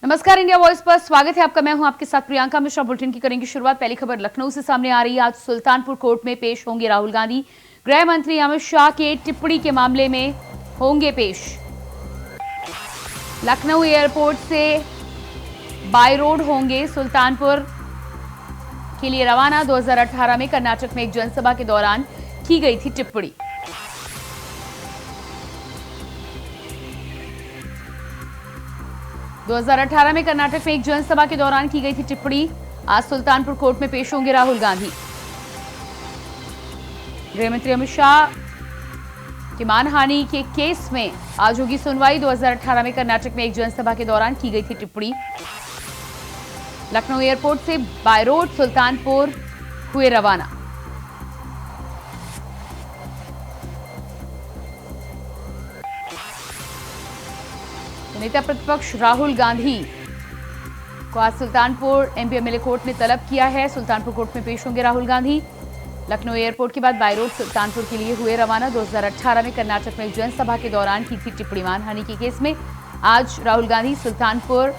नमस्कार, India voice पर स्वागत है आपका। मैं हूं आपके साथ प्रियंका मिश्रा। बुलेटिन की करेंगे शुरुआत। पहली खबर लखनऊ से सामने आ रही है। आज सुल्तानपुर कोर्ट में पेश होंगे राहुल गांधी। गृह मंत्री अमित शाह के टिप्पणी के मामले में होंगे पेश। लखनऊ एयरपोर्ट से बाय रोड होंगे सुल्तानपुर के लिए रवाना। 2018 में कर्नाटक में एक जनसभा के दौरान की गई थी टिप्पणी। दो 2018 में कर्नाटक में एक जनसभा के दौरान की गई थी टिप्पणी। आज सुल्तानपुर कोर्ट में पेश होंगे राहुल गांधी। गृहमंत्री अमित शाह की मानहानि के केस में आज होगी सुनवाई। 2018 में कर्नाटक में एक जनसभा के दौरान की गई थी टिप्पणी। लखनऊ एयरपोर्ट से बाय रोड सुल्तानपुर हुए रवाना। नेता प्रतिपक्ष राहुल गांधी को आज सुल्तानपुर एमपी एमएलए कोर्ट ने तलब किया है। सुल्तानपुर कोर्ट में पेश होंगे राहुल गांधी। लखनऊ एयरपोर्ट के बाद बाय रोड सुल्तानपुर के लिए हुए रवाना। 2018 में कर्नाटक में एक जनसभा के दौरान की थी टिप्पणी। मानहानि के केस में आज राहुल गांधी सुल्तानपुर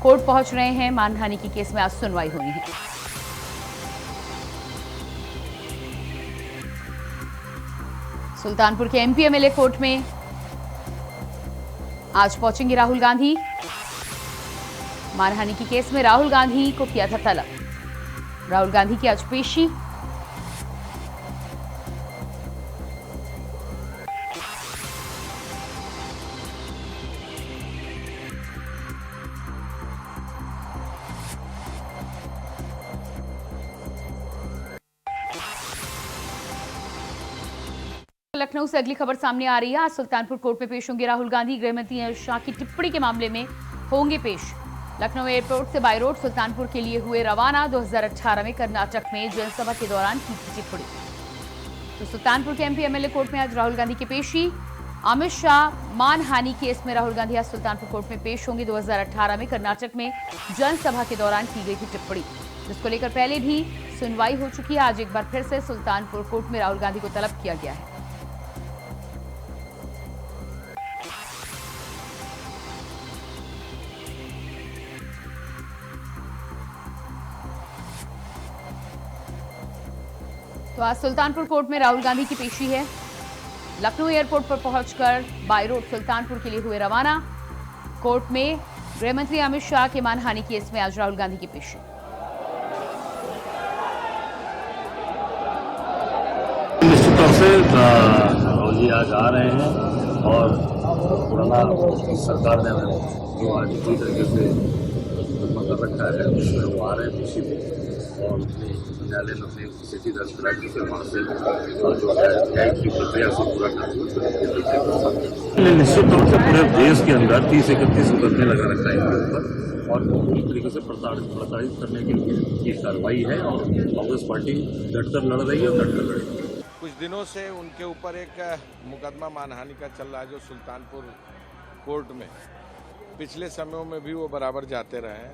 कोर्ट पहुंच रहे हैं। मानहानि के केस में आज सुनवाई होनी है। सुल्तानपुर के एमपी एमएलए कोर्ट में आज पहुंचेंगे राहुल गांधी। मानहानि के केस में राहुल गांधी को किया था तलब। राहुल गांधी की आज पेशी। लखनऊ से अगली खबर सामने आ रही है। आज सुल्तानपुर कोर्ट में पेश होंगे राहुल गांधी। गृहमंत्री अमित शाह की टिप्पणी के मामले में होंगे पेश। लखनऊ एयरपोर्ट से बाय रोड सुल्तानपुर के लिए हुए रवाना। 2018 में कर्नाटक में जनसभा के दौरान की थी टिप्पणी। तो सुल्तानपुर के एमपी एमएलए कोर्ट में आज राहुल गांधी की पेशी। अमित शाह मानहानि केस में राहुल गांधी आज सुल्तानपुर कोर्ट में पेश होंगे। 2018 में कर्नाटक में जनसभा के दौरान की गई थी टिप्पणी, जिसको लेकर पहले भी सुनवाई हो चुकी है। आज एक बार फिर से सुल्तानपुर कोर्ट में राहुल गांधी को तलब किया गया है। तो आज सुल्तानपुर कोर्ट में राहुल गांधी की पेशी है। लखनऊ एयरपोर्ट पर पहुंचकर बाय रोड सुल्तानपुर के लिए हुए रवाना। कोर्ट में गृहमंत्री अमित शाह के मानहानि केस में आज राहुल गांधी की पेशी। निश्चित तौर से राहुल जी आज आ रहे हैं और पुराना सरकार ने जो आज पूरी तरीके से कर रखा है उसमें वो आ रहे हैं पेशी में और न्यायालय में अपनी स्थिति दर्ज कराई थी। फिर वहाँ से जो है न्याय की प्रक्रिया से पूरा निश्चित तौर से पूरे देश के अंदर 30-31 मुकदमे लगा रखा है इनके ऊपर और पूरी तरीके से प्रताड़ित करने के लिए ये कार्रवाई है और कांग्रेस पार्टी डटकर लड़ रही है और डटकर लड़ेगी। कुछ दिनों से उनके ऊपर एक मुकदमा मानहानि का चल रहा है जो सुल्तानपुर कोर्ट में पिछले समयों में भी वो बराबर जाते रहे हैं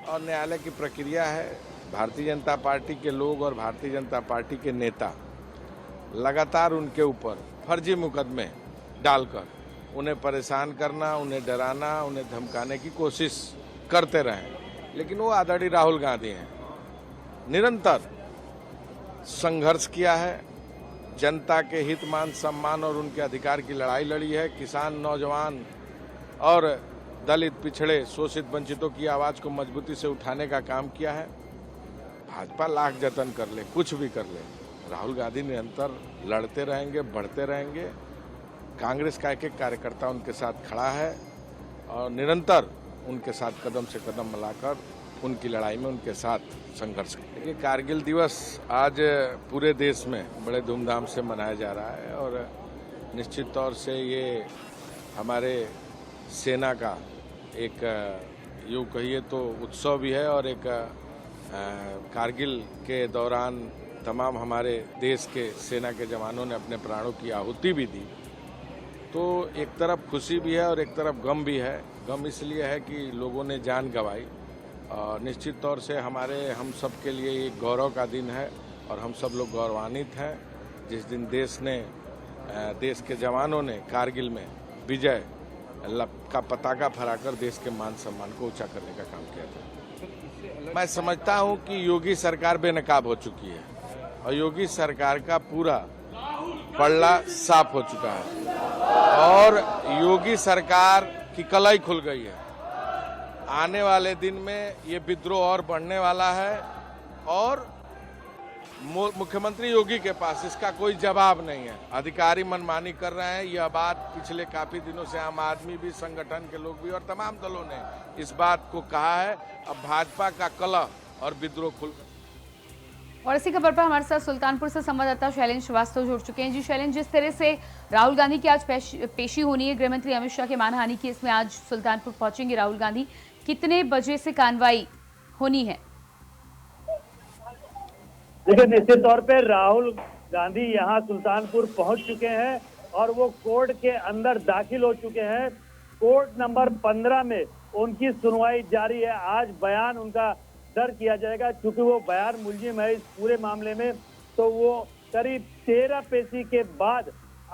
और न्यायालय की प्रक्रिया है। भारतीय जनता पार्टी के लोग और भारतीय जनता पार्टी के नेता लगातार उनके ऊपर फर्जी मुकदमे डालकर उन्हें परेशान करना, उन्हें डराना, उन्हें धमकाने की कोशिश करते रहे। लेकिन वो आदरणीय राहुल गांधी हैं, निरंतर संघर्ष किया है, जनता के हित मान सम्मान और उनके अधिकार की लड़ाई लड़ी है। किसान, नौजवान और दलित, पिछड़े, शोषित, वंचितों की आवाज़ को मजबूती से उठाने का काम किया है। भाजपा लाख जतन कर ले, कुछ भी कर ले, राहुल गांधी निरंतर लड़ते रहेंगे, बढ़ते रहेंगे। कांग्रेस का एक एक कार्यकर्ता उनके साथ खड़ा है और निरंतर उनके साथ कदम से कदम मिलाकर उनकी लड़ाई में उनके साथ संघर्ष करें। देखिए, कारगिल दिवस आज पूरे देश में बड़े धूमधाम से मनाया जा रहा है और निश्चित तौर से ये हमारे सेना का एक यूँ कहिए तो उत्सव भी है और एक कारगिल के दौरान तमाम हमारे देश के सेना के जवानों ने अपने प्राणों की आहुति भी दी। तो एक तरफ खुशी भी है और एक तरफ गम भी है। गम इसलिए है कि लोगों ने जान गंवाई और निश्चित तौर से हम सब के लिए एक गौरव का दिन है और हम सब लोग गौरवान्वित हैं जिस दिन देश के जवानों ने कारगिल में विजय का पताका फहराकर देश के मान सम्मान को ऊंचा करने का काम किया था। मैं समझता हूं कि योगी सरकार बेनकाब हो चुकी है और योगी सरकार का पूरा पल्ला साफ हो चुका है और योगी सरकार की कलाई खुल गई है। आने वाले दिन में ये विद्रोह और बढ़ने वाला है और मुख्यमंत्री योगी के पास इसका कोई जवाब नहीं है। अधिकारी मनमानी कर रहे हैं। यह बात पिछले काफी दिनों से आम आदमी भी, संगठन के लोग भी और तमाम दलों ने इस बात को कहा है। अब भाजपा का कलह और विद्रोह खुल। और इसी खबर पर हमारे साथ सुल्तानपुर से संवाददाता शैलेंद्र श्रीवास्तव जुड़ चुके हैं। जी शैलेंद्र, जिस तरह से राहुल गांधी की आज पेशी होनी है, गृहमंत्री अमित शाह के मानहानि की, इसमें आज सुल्तानपुर पहुंचेंगे राहुल गांधी। कितने बजे से कार्रवाई होनी है? देखिए, निश्चित तौर पे राहुल गांधी यहाँ सुल्तानपुर पहुंच चुके हैं और वो कोर्ट के अंदर दाखिल हो चुके हैं। कोर्ट नंबर 15 में उनकी सुनवाई जारी है। आज बयान उनका दर्ज किया जाएगा। चूंकि वो बयान मुलजिम है इस पूरे मामले में, तो वो करीब 13 पेशी के बाद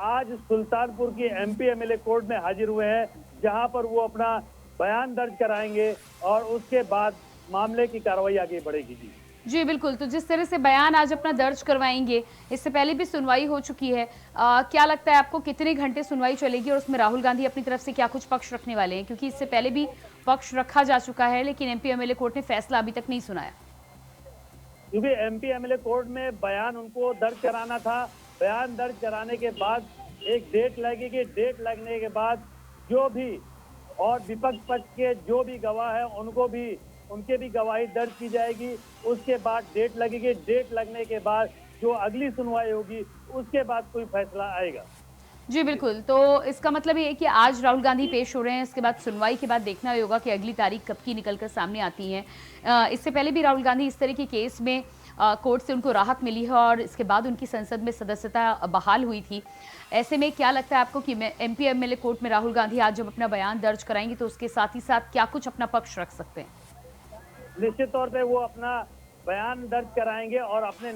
आज सुल्तानपुर की MP MLA कोर्ट में हाजिर हुए हैं, जहां पर वो अपना बयान दर्ज कराएंगे और उसके बाद मामले की कार्रवाई आगे बढ़ेगी। जी बिल्कुल, तो जिस तरह से बयान आज अपना दर्ज करवाएंगे, इससे पहले भी सुनवाई हो चुकी है, क्या लगता है आपको कितने घंटे सुनवाई चलेगी और उसमें राहुल गांधी अपनी तरफ से क्या कुछ पक्ष रखने वाले हैं? क्योंकि इससे पहले भी पक्ष रखा जा चुका है, लेकिन MP MLA कोर्ट ने फैसला अभी तक नहीं सुनाया। क्योंकि MP MLA कोर्ट में बयान उनको दर्ज कराना था। बयान दर्ज कराने के बाद एक डेट लगेगी। डेट लगने के बाद जो भी और विपक्ष पक्ष के जो भी गवाह है उनके भी गवाही दर्ज की जाएगी। उसके बाद डेट लगेगी। डेट लगने के बाद जो अगली सुनवाई होगी उसके बाद कोई फैसला आएगा। जी बिल्कुल, तो इसका मतलब ये है कि आज राहुल गांधी पेश हो रहे हैं, इसके बाद सुनवाई के बाद देखना होगा कि अगली तारीख कब की निकलकर सामने आती है। इससे पहले भी राहुल गांधी इस तरह के केस में कोर्ट से उनको राहत मिली है और इसके बाद उनकी संसद में सदस्यता बहाल हुई थी। ऐसे में क्या लगता है आपको कि MP MLA कोर्ट में राहुल गांधी आज जब अपना बयान दर्ज कराएंगे तो उसके साथ ही साथ क्या कुछ अपना पक्ष रख सकते हैं? निश्चित तौर पे वो अपना बयान दर्ज कराएंगे और अपने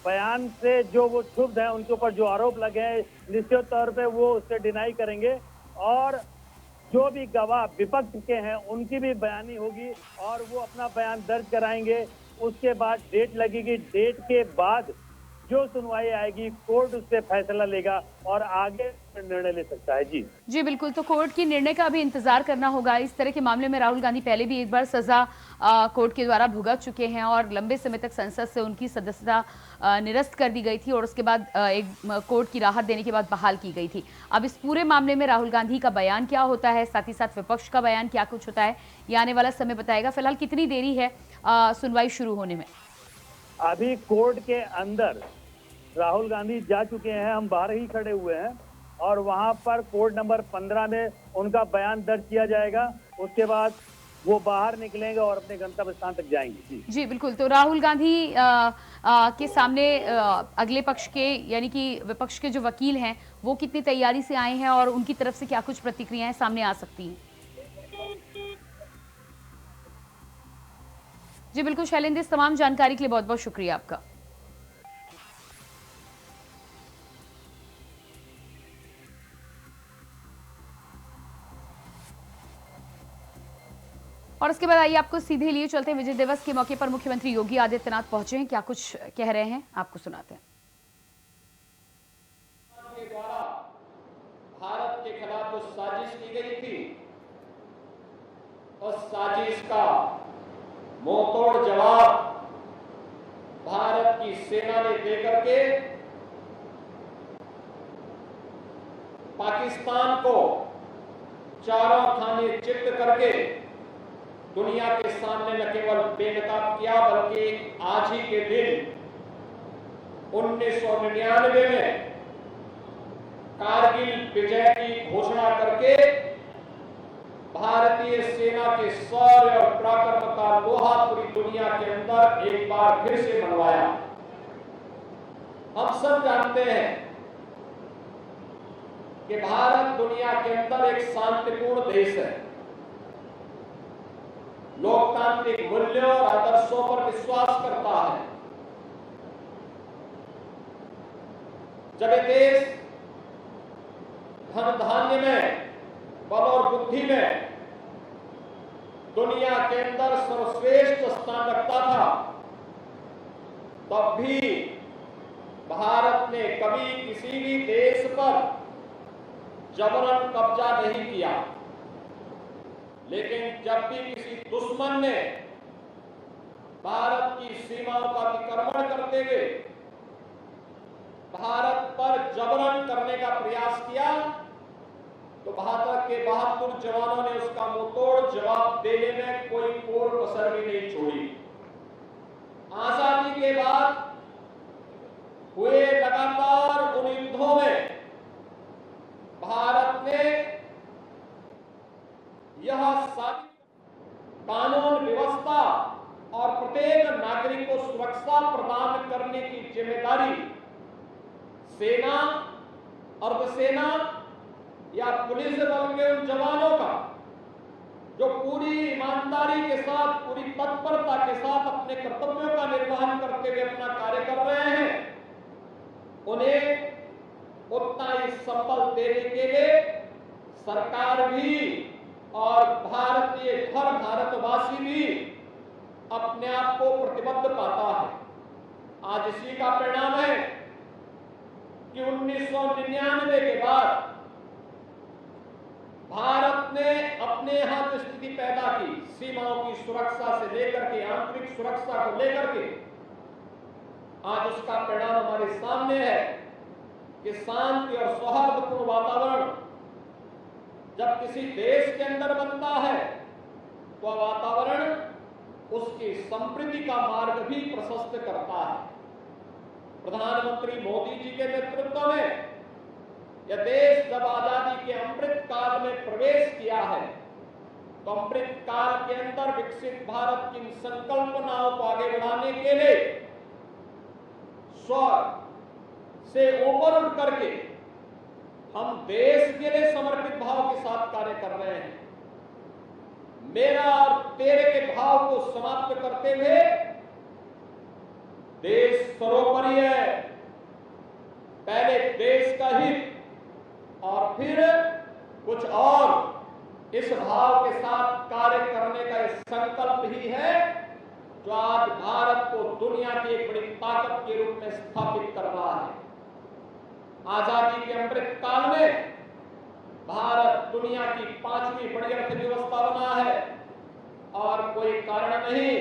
बयान से जो वो क्षुब्ध है, उनके ऊपर जो आरोप लगे हैं, निश्चित तौर पे वो उससे डिनाई करेंगे और जो भी गवाह विपक्ष के हैं उनकी भी बयानी होगी और वो अपना बयान दर्ज कराएंगे। उसके बाद डेट लगेगी। डेट के बाद जो सुनवाई आएगी कोर्ट उस पर फैसला लेगा और आगे निर्णय ले सकता है। जी बिल्कुल, तो कोर्ट की निर्णय का भी इंतजार करना होगा। इस तरह के मामले में राहुल गांधी पहले भी एक बार सजा कोर्ट के द्वारा भुगत चुके हैं और लंबे समय तक संसद से उनकी सदस्यता निरस्त कर दी गई थी और उसके बाद एक कोर्ट की राहत देने के बाद बहाल की गई थी। अब इस पूरे मामले में राहुल गांधी का बयान क्या होता है, साथ ही साथ विपक्ष का बयान क्या कुछ होता है, ये आने वाला समय बताएगा। फिलहाल कितनी देरी है सुनवाई शुरू होने में? अभी कोर्ट के अंदर राहुल गांधी जा चुके हैं। हम बाहर ही खड़े हुए हैं और वहां पर कोर्ट नंबर 15 में उनका बयान दर्ज किया जाएगा। उसके बाद वो बाहर निकलेंगे और अपने गंतव्य स्थान तक जाएंगे। जी बिल्कुल, तो राहुल गांधी के सामने अगले पक्ष के यानी कि विपक्ष के जो वकील हैं वो कितनी तैयारी से आए हैं और उनकी तरफ से क्या कुछ प्रतिक्रियाएं सामने आ सकती हैं? जी बिल्कुल शैलेंद्र, इस तमाम जानकारी के लिए बहुत बहुत शुक्रिया आपका। और उसके बाद आइए आपको सीधे लिए चलते हैं। विजय दिवस के मौके पर मुख्यमंत्री योगी आदित्यनाथ पहुंचे हैं, क्या कुछ कह रहे हैं आपको सुनाते हैं। भारत के खिलाफ जो साजिश की गई थी उस साजिश का मुंहतोड़ जवाब भारत की सेना ने देकर के पाकिस्तान को चारों खाने चित्त करके दुनिया के सामने न केवल बेनकाब किया बल्कि आज ही के दिन 1999 में कारगिल विजय की घोषणा करके भारतीय सेना के शौर्य और पराक्रम का लोहा पूरी दुनिया के अंदर एक बार फिर से मनवाया। हम सब जानते हैं कि भारत दुनिया के अंदर एक शांतिपूर्ण देश है, लोकतांत्रिक मूल्यों और आदर्शों पर विश्वास करता है। जब ये देश धन धान्य में बल और बुद्धि में दुनिया के अंदर सर्वश्रेष्ठ स्थान रखता था, तब भी भारत ने कभी किसी भी देश पर जबरन कब्जा नहीं किया। लेकिन जब भी किसी दुश्मन ने भारत की सीमाओं का अतिक्रमण करते हुए भारत पर जबरन करने का प्रयास किया, तो भारत के 72 जवानों ने उसका मुंहतोड़ जवाब देने में कोई कोर कसर भी नहीं छोड़ी। आजादी के बाद हुए लगातार उन युद्धों में भारत ने यह साबित कानून व्यवस्था और प्रत्येक नागरिक को सुरक्षा प्रदान करने की जिम्मेदारी सेना, अर्धसेना या पुलिस बल के उन जवानों का जो पूरी ईमानदारी के साथ, पूरी तत्परता के साथ अपने कर्तव्यों का निर्वहन करते हुए अपना कार्य कर रहे हैं, उन्हें उतना ही संबल देने के लिए सरकार भी और भारतीय हर भारतवासी भी अपने आप को प्रतिबद्ध पाता है। आज इसी का परिणाम है कि 1999 के बाद भारत ने अपने यहां जो स्थिति पैदा की, सीमाओं की सुरक्षा से लेकर के आंतरिक सुरक्षा को लेकर के, आज उसका परिणाम हमारे सामने है कि शांति और सौहार्दपूर्ण वातावरण जब किसी देश के अंदर बनता है तो वातावरण उसकी समृद्धि का मार्ग भी प्रशस्त करता है। प्रधानमंत्री मोदी जी के नेतृत्व में यह देश जब आजादी के अमृत काल में प्रवेश किया है, तो अमृत काल के अंदर विकसित भारत की संकल्पनाओं को आगे बढ़ाने के लिए स्व से ऊपर उठ करके हम देश के लिए समर्पित भाव के साथ कार्य कर रहे हैं। मेरा और तेरे के भाव को समाप्त करते हुए देश सर्वोपरि है, पहले देश का हित और फिर कुछ और, इस भाव के साथ कार्य करने का संकल्प ही है जो आज भारत को दुनिया की एक बड़ी ताकत के रूप में स्थापित कर रहा है। आजादी के अमृत काल में भारत दुनिया की 5वीं बड़ी अर्थव्यवस्था बना है और कोई कारण नहीं,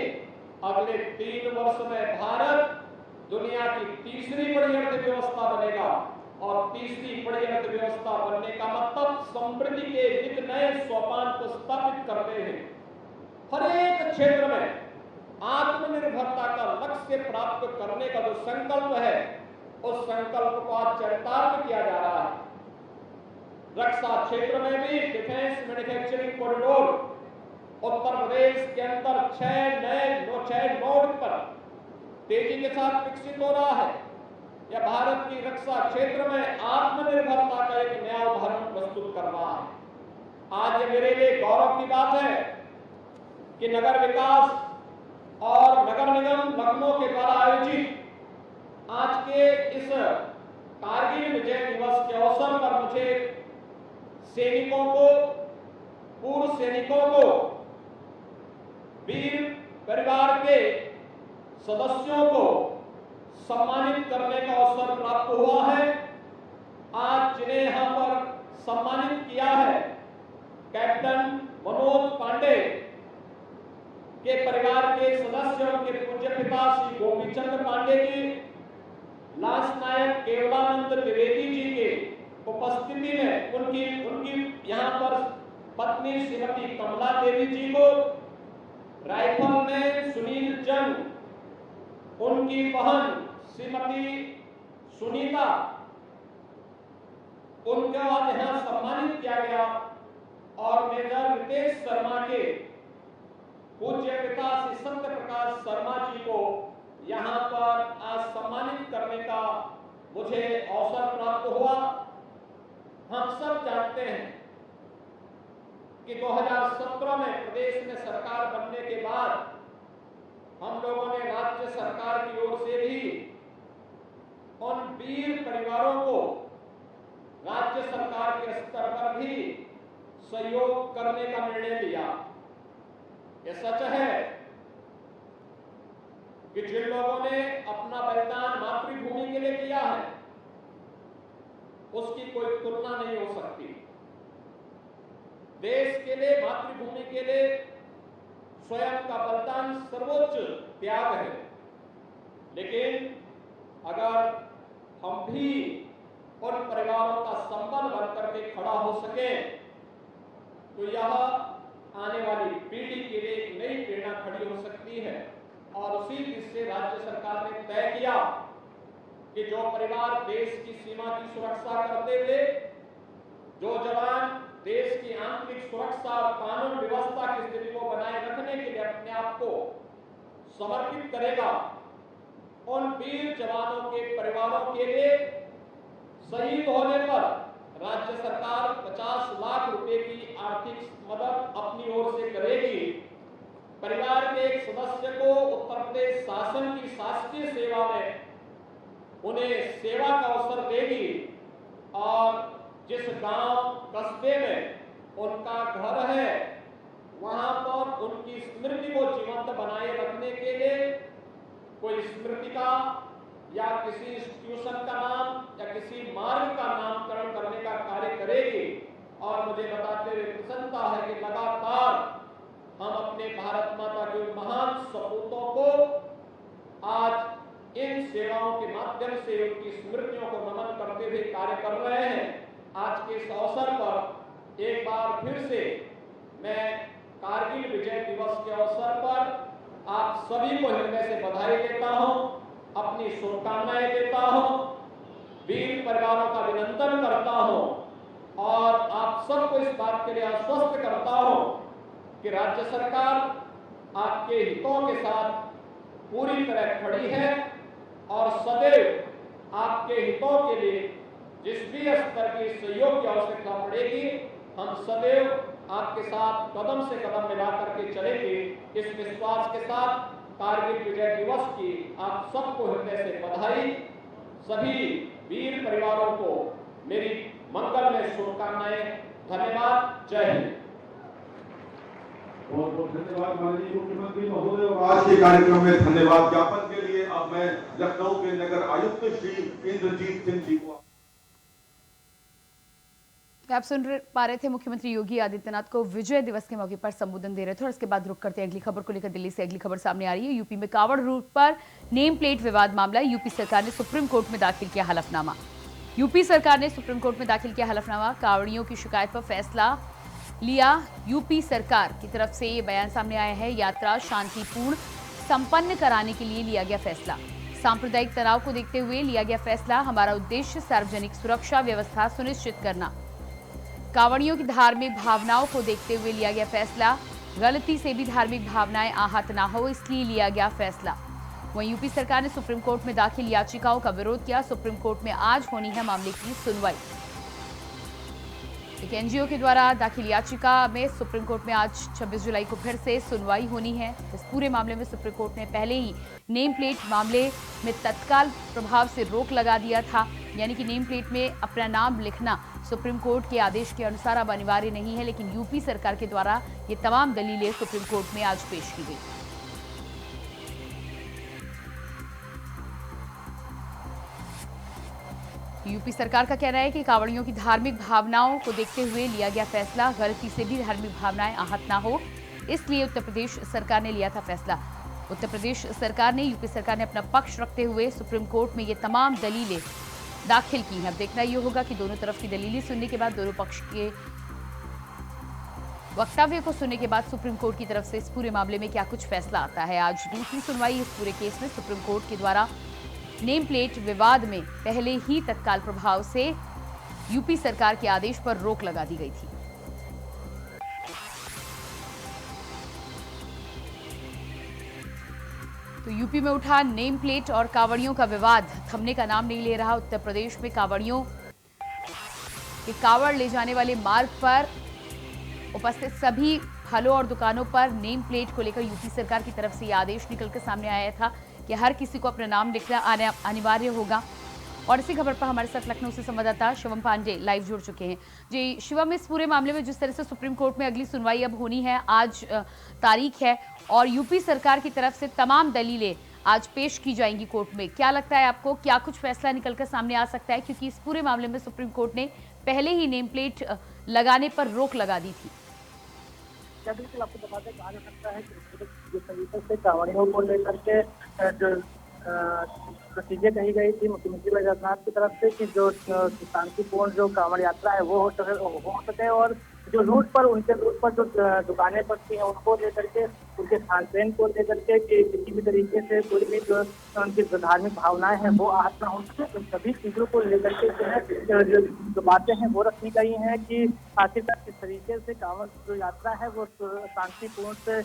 अगले 3 वर्ष में भारत दुनिया की 3री बड़ी अर्थव्यवस्था बनेगा और 3री बड़ी अर्थव्यवस्था बनने का मतलब समृद्धि के एक नए सोपान को स्थापित करते हैं। हर एक क्षेत्र में आत्मनिर्भरता का लक्ष्य प्राप्त करने का जो संकल्प है, उस संकल्प को आज चरितार्थ किया जा रहा है। रक्षा क्षेत्र में भी defence manufacturing corridor Uttar Pradesh के अंदर 6 नोड पर तेजी के साथ विकसित हो रहा है। यह भारत की रक्षा क्षेत्र में आत्मनिर्भरता का एक नया उदाहरण प्रस्तुत कर रहा है। आज ये मेरे लिए गौरव की बात है कि नगर विकास और नगर निगम लखनऊ के द्वारा आयोजित आज के इस कारगिल विजय दिवस के अवसर पर मुझे सैनिकों को, पूर्व सैनिकों को, वीर परिवार के सदस्यों को सम्मानित करने का अवसर प्राप्त हुआ है। आज जिन्हें यहां पर सम्मानित किया है, कैप्टन मनोज पांडे के परिवार के सदस्य, उनके पूज्य पिता श्री गोपीचंद पांडे जी, लांस नायक केवलानंद द्विवेदी जी के उपस्थिति में उनकी यहाँ पर पत्नी श्रीमती कमला देवी जी को, राइफलमैन सुनील जंग, उनकी बहन श्रीमती सुनीता, उनको आज यहाँ सम्मानित किया गया और मेजर रितेश शर्मा के पूज्य पिता श्री सत्य प्रकाश शर्मा जी को यहाँ पर आज सम्मानित करने का मुझे अवसर प्राप्त हुआ। हम सब जानते हैं कि 2017 में प्रदेश में सरकार बनने के बाद हम लोगों ने राज्य सरकार की ओर से भी उन वीर परिवारों को राज्य सरकार के स्तर पर भी सहयोग करने का निर्णय लिया। यह सच है कि जिन लोगों ने अपना बलिदान मातृभूमि के लिए किया है उसकी कोई तुलना नहीं हो सकती। देश के लिए, मातृभूमि के लिए स्वयं का बलिदान सर्वोच्च त्याग है। लेकिन अगर हम भी उन परिवारों का संबल बनकर के खड़ा हो सके तो यह आने वाली पीढ़ी के लिए एक नई प्रेरणा खड़ी हो सकती है। और उसी से राज्य सरकार ने तय किया कि जो परिवार देश की सीमा की सुरक्षा करते हुए, जो जवान देश की आंतरिक सुरक्षा और कानून व्यवस्था की स्थिति को बनाए रखने के लिए अपने आप को समर्पित करेगा, उन वीर जवानों के परिवारों के लिए शहीद होने पर राज्य सरकार 50 लाख रुपए की आर्थिक मदद अपनी ओर से करेगी। परिवार के एक सदस्य को उत्तर प्रदेश शासन की शासकीय सेवा में उन्हें सेवा का अवसर देगी और जिस गांव कस्बे में उनका घर है वहां पर उनकी स्मृति को जीवंत बनाए रखने के लिए कोई स्मृतिका या किसी इंस्टीट्यूशन का नाम या किसी मार्ग का नामकरण करने का कार्य करेगी। और मुझे बताते हुए प्रसन्नता है कि लगातार हम अपने भारत माता के महान सपूतों को आज इन सेवाओं के माध्यम से उनकी स्मृतियों को नमन करते हुए कार्य कर रहे हैं। आज के इस अवसर पर एक बार फिर से मैं कारगिल विजय दिवस के अवसर पर आप सभी को हृदय से बधाई देता हूं, अपनी शुभकामनाएं देता हूं, वीर परिवारों का अभिनंदन करता हूं और आप सबको इस बात के लिए आश्वस्त करता हूं कि राज्य सरकार आपके हितों के साथ पूरी तरह खड़ी है और सदैव आपके हितों के लिए जिस भी स्तर की सहयोग की आवश्यकता पड़ेगी हम सदैव आपके साथ कदम से कदम मिला करके चलेंगे। इस विश्वास के साथ कारगिल विजय दिवस की आप सबको हृदय से बधाई। सभी वीर परिवारों को मेरी मंगलमय शुभकामनाएं। धन्यवाद। जय हिंद। बहुत बहुत धन्यवाद माननीय मुख्यमंत्री महोदय। और आज के कार्यक्रम में धन्यवाद ज्ञापन के लिए अब मैं लखनऊ के नगर आयुक्त श्री इंद्रजीत सिंह जी को। आप सुन पा रहे थे मुख्यमंत्री योगी आदित्यनाथ को विजय दिवस के मौके पर संबोधन दे रहे थे। और इसके बाद रुक करते हैं अगली खबर को लेकर। दिल्ली से अगली खबर सामने आ रही है। यूपी में कावड़ रूट पर नेम प्लेट विवाद मामला। यूपी सरकार ने सुप्रीम कोर्ट में दाखिल किया हलफनामा। यूपी सरकार ने सुप्रीम कोर्ट में दाखिल किया हलफनामा। कावड़ियों की शिकायत पर फैसला लिया। यूपी सरकार की तरफ से ये बयान सामने आया है। यात्रा शांतिपूर्ण संपन्न कराने के लिए लिया गया फैसला। सांप्रदायिक तनाव को देखते हुए लिया गया फैसला। हमारा उद्देश्य सार्वजनिक सुरक्षा व्यवस्था सुनिश्चित करना। कांवड़ियों की धार्मिक भावनाओं को देखते हुए लिया गया फैसला। गलती से भी धार्मिक भावनाएं आहत ना हो इसलिए लिया गया फैसला। वहीं यूपी सरकार ने सुप्रीम कोर्ट में दाखिल याचिकाओं का विरोध किया। सुप्रीम कोर्ट में आज होनी है मामले की सुनवाई। एक एनजीओ के द्वारा दाखिल याचिका में सुप्रीम कोर्ट में आज 26 जुलाई को फिर से सुनवाई होनी है। इस पूरे मामले में सुप्रीम कोर्ट ने पहले ही नेम प्लेट मामले में तत्काल प्रभाव से रोक लगा दिया था। यानी कि नेम प्लेट में अपना नाम लिखना सुप्रीम कोर्ट के आदेश के अनुसार अब अनिवार्य नहीं है। लेकिन यूपी सरकार के द्वारा ये तमाम दलीलें सुप्रीम कोर्ट में आज पेश की गई। यूपी सरकार का कहना है कि कांवड़ियों की धार्मिक भावनाओं को देखते हुए लिया गया फैसला। गलती से भी धार्मिक भावनाएं आहत ना हो इसलिए उत्तर प्रदेश सरकार ने लिया था फैसला। उत्तर प्रदेश सरकार ने यूपी सरकार ने अपना पक्ष रखते हुए सुप्रीम कोर्ट में ये तमाम दलीलें दाखिल की हैं। अब देखना ये होगा कि दोनों तरफ की दलीलें सुनने के बाद, दोनों पक्ष के वक्तव्य को सुनने के बाद सुप्रीम कोर्ट की तरफ से इस पूरे मामले में क्या कुछ फैसला आता है। आज दूसरी सुनवाई इस पूरे केस में सुप्रीम कोर्ट के द्वारा नेम प्लेट विवाद में पहले ही तत्काल प्रभाव से यूपी सरकार के आदेश पर रोक लगा दी गई थी। तो यूपी में उठा नेम प्लेट और कांवड़ियों का विवाद थमने का नाम नहीं ले रहा। उत्तर प्रदेश में कांवड़ियों के कांवड़ ले जाने वाले मार्ग पर उपस्थित सभी फलों और दुकानों पर नेम प्लेट को लेकर यूपी सरकार की तरफ से यह आदेश निकलकर सामने आया था कि हर किसी को अपना नाम लिखना अनिवार्य होगा और इसी खबर पर हमारे साथ लखनऊ से संवाददाता शिवम पांडे लाइव जुड़ चुके हैं। जी शिवम, इस पूरे मामले में जिस तरह से सुप्रीम कोर्ट में अगली सुनवाई अब होनी है, आज तारीख है और यूपी सरकार की तरफ से तमाम दलीलें आज पेश की जाएंगी कोर्ट में, क्या लगता है आपको, क्या कुछ फैसला निकलकर सामने आ सकता है? क्योंकि इस पूरे मामले में सुप्रीम कोर्ट ने पहले ही नेम प्लेट लगाने पर रोक लगा दी थी। बिल्कुल, आपको बताते कहा जा सकता है कि जिस तरीके से कांवड़ियों को लेकर के जो चीजें कही गई थी मुख्यमंत्री योगी आदित्यनाथ की तरफ से कि जो शांतिपूर्ण जो कांवड़ यात्रा है वो हो सके और जो उनके रूट पर जो दुकानें पड़ती हैं उनको लेकर के, उनके खान पान को लेकर के कि किसी भी तरीके से कोई भी जो उनकी धार्मिक भावनाएं हैं वो आहत ना हो सके, उन सभी चीजों को लेकर के जो है जो बातें हैं वो रखी गई हैं कि आखिरकार किस तरीके से कांवड़ जो यात्रा है वो शांतिपूर्ण से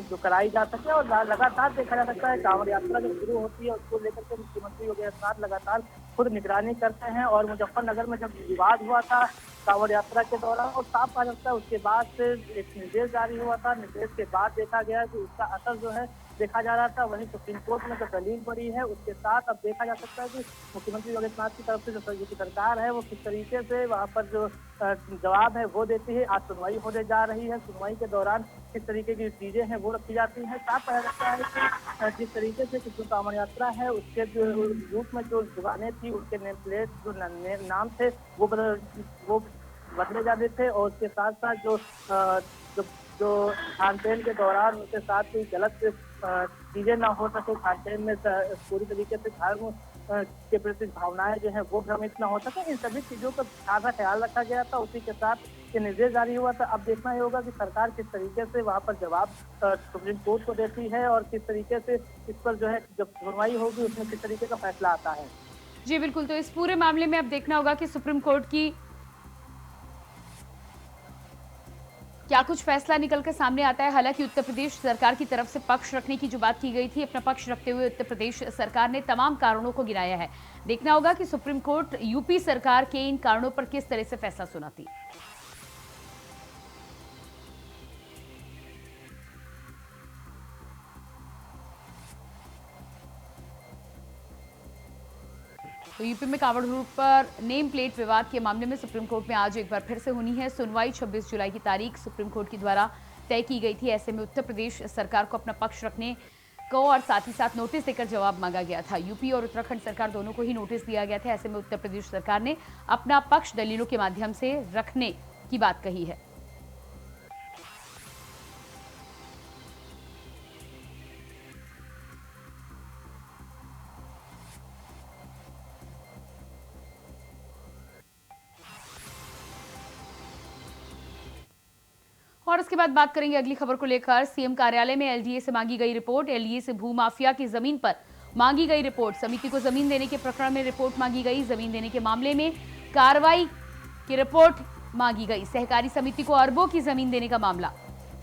जो कराई जा सके। और लगातार देखा जा सकता है कांवड़ यात्रा जब शुरू होती है उसको लेकर के मुख्यमंत्री योगी आदित्यनाथ लगातार खुद निगरानी करते हैं और मुजफ्फरनगर में जब विवाद हुआ था कांवड़ यात्रा के दौरान और साफ कहा जाता है उसके बाद से एक निर्देश जारी हुआ था, निर्देश के बाद देखा गया कि उसका असर जो है देखा जा रहा था। वहीं सुप्रीम कोर्ट में जो दलील पड़ी है उसके साथ अब देखा जा सकता है कि मुख्यमंत्री योगी आदित्यनाथ की तरफ से जो यूपी सरकार है वो किस तरीके से वहाँ पर जो जवाब है वो देती है। आज सुनवाई होने जा रही है, सुनवाई के दौरान किस तरीके की चीजें हैं वो रखी जाती हैं। साफ कहा जाता है कि जिस तरीके से जो कांवड़ यात्रा है उसके जो रूट में जो दुकानें थी उनके नेम प्लेट जो नाम थे वो बदले जाते थे और उसके साथ साथ जो खान पान के दौरान उसके साथ कोई गलत चीजें ना हो सके, खान पान में पूरी तरीके से धर्म के प्रति भावनाएं जो है वो भ्रमित ना हो सके, इन सभी चीजों का खासा ख्याल रखा गया था। उसी के साथ ये निर्देश जारी हुआ था। अब देखना ही होगा कि सरकार किस तरीके से वहाँ पर जवाब सुप्रीम कोर्ट को देती है और किस तरीके से इस पर जो है जब सुनवाई होगी उसमें किस तरीके का फैसला आता है। जी बिल्कुल, तो इस पूरे मामले में अब देखना होगा कि सुप्रीम कोर्ट की क्या कुछ फैसला निकलकर सामने आता है। हालांकि उत्तर प्रदेश सरकार की तरफ से पक्ष रखने की जो बात की गई थी, अपना पक्ष रखते हुए उत्तर प्रदेश सरकार ने तमाम कारणों को गिनाया है। देखना होगा कि सुप्रीम कोर्ट यूपी सरकार के इन कारणों पर किस तरह से फैसला सुनाती है। तो यूपी में कांवड़ रूट पर नेम प्लेट विवाद के मामले में सुप्रीम कोर्ट में आज एक बार फिर से होनी है सुनवाई। 26 जुलाई की तारीख सुप्रीम कोर्ट के द्वारा तय की गई थी। ऐसे में उत्तर प्रदेश सरकार को अपना पक्ष रखने को और साथ ही साथ नोटिस देकर जवाब मांगा गया था। यूपी और उत्तराखंड सरकार दोनों को ही नोटिस दिया गया था। ऐसे में उत्तर प्रदेश सरकार ने अपना पक्ष दलीलों के माध्यम से रखने की बात कही है। और उसके बाद बात करेंगे अगली खबर को लेकर। सीएम कार्यालय में एलडीए से मांगी गई रिपोर्ट। एलडीए से भूमाफिया की जमीन पर मांगी गई रिपोर्ट। समिति को जमीन देने के प्रकरण में रिपोर्ट मांगी गई। जमीन देने के मामले में कार्रवाई की रिपोर्ट मांगी गई। सहकारी समिति को अरबों की जमीन देने का मामला।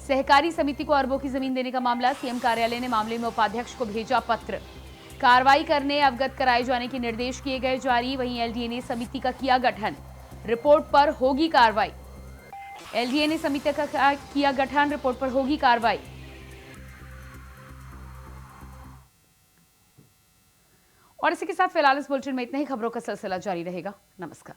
सहकारी समिति को अरबों की जमीन देने का मामला। सीएम कार्यालय ने मामले में उपाध्यक्ष को भेजा पत्र। कार्रवाई करने अवगत कराए जाने के निर्देश किए गए जारी। वहीं एलडीए ने समिति का किया गठन। रिपोर्ट पर होगी कार्रवाई। एलडीए ने समिति का किया गठन। रिपोर्ट पर होगी कार्रवाई। और इसी के साथ फिलहाल इस बुलेटिन में इतना ही। खबरों का सिलसिला जारी रहेगा। नमस्कार।